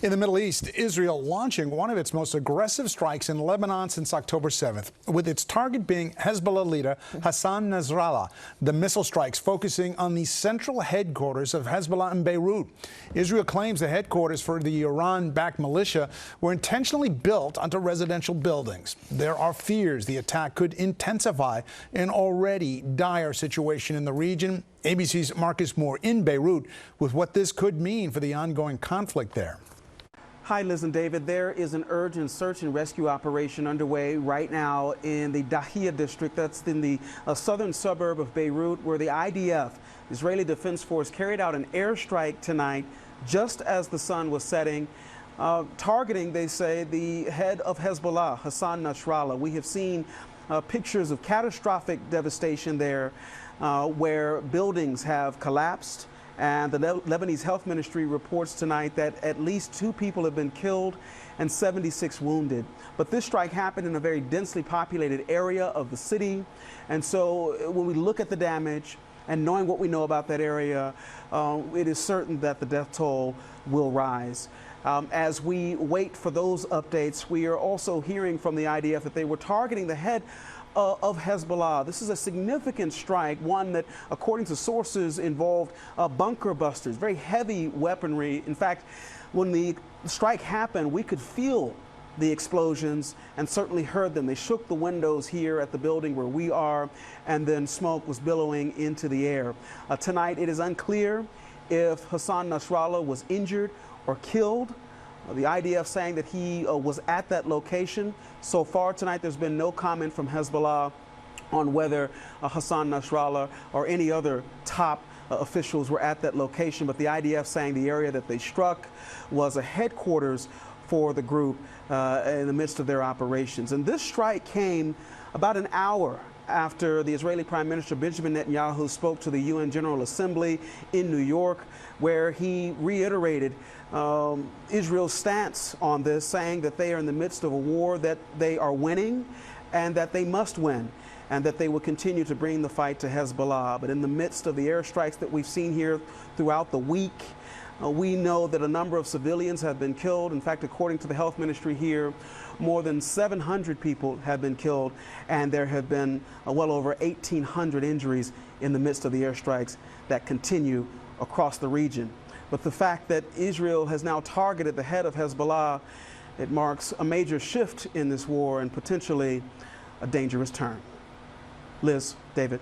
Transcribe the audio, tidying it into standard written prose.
In the Middle East, Israel launching one of its most aggressive strikes in Lebanon since October 7th, with its target being Hezbollah leader Hassan Nasrallah. The missile strikes focusing on the central headquarters of Hezbollah in Beirut. Israel claims the headquarters for the Iran-backed militia were intentionally built onto residential buildings. There are fears the attack could intensify an already dire situation in the region. ABC's Marcus Moore in Beirut with what this could mean for the ongoing conflict there. Hi, Liz and David. There is an urgent search and rescue operation underway right now in the Dahiyah district. That's in the southern suburb of Beirut, where the IDF, Israeli Defense Force, carried out an airstrike tonight just as the sun was setting, targeting, they say, the head of Hezbollah, Hassan Nasrallah. We have seen pictures of catastrophic devastation there, where buildings have collapsed. And the Lebanese Health Ministry reports tonight that at least 2 people have been killed and 76 wounded. But this strike happened in a very densely populated area of the city. And so when we look at the damage and knowing what we know about that area, it is certain that the death toll will rise. As we wait for those updates, we are also hearing from the IDF that they were targeting the head of Hezbollah. This is a significant strike, one that, according to sources, involved bunker busters, very heavy weaponry. In fact, when the strike happened, we could feel the explosions and certainly heard them. They shook the windows here at the building where we are, and then smoke was billowing into the air. Tonight, it is unclear if Hassan Nasrallah was injured or killed. The IDF saying that he was at that location. So far tonight, there's been no comment from Hezbollah on whether Hassan Nasrallah or any other top officials were at that location. But the IDF saying the area that they struck was a headquarters for the group in the midst of their operations. And this strike came about an hour after the Israeli Prime Minister Benjamin Netanyahu spoke to the UN General Assembly in New York, where he reiterated Israel's stance on this, saying that they are in the midst of a war that they are winning and that they must win, and that they will continue to bring the fight to Hezbollah. But in the midst of the airstrikes that we've seen here throughout the week, we know that a number of civilians have been killed. In fact, according to the health ministry here, more than 700 people have been killed, and there have been well over 1,800 injuries in the midst of the airstrikes that continue across the region. But the fact that Israel has now targeted the head of Hezbollah, it marks a major shift in this war and potentially a dangerous turn. Liz, David.